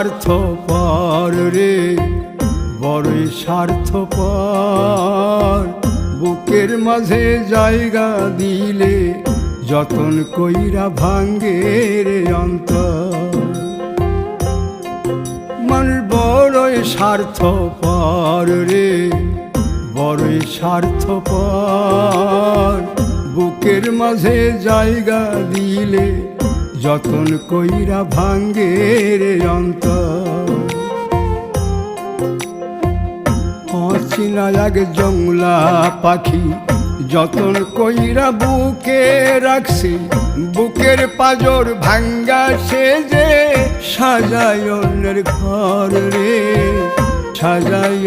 স্বার্থপর রে, বড়ই স্বার্থপর। বুকের মাঝে জায়গা দিলে যতন কইরা ভাঙ্গে রে অন্তর। মানুষ বড়ই স্বার্থপর রে, বড়ই স্বার্থপর। বুকের মাঝে জায়গা দিলে যতন কইরা ভাঙ্গে রে অন্তর। অচিনা এক জংলা পাখি যতন কইরা বুকে রাখছি, বুকের পাজর ভাঙ্গা সে যে সাজায় অন্যের ঘর রে, সাজায়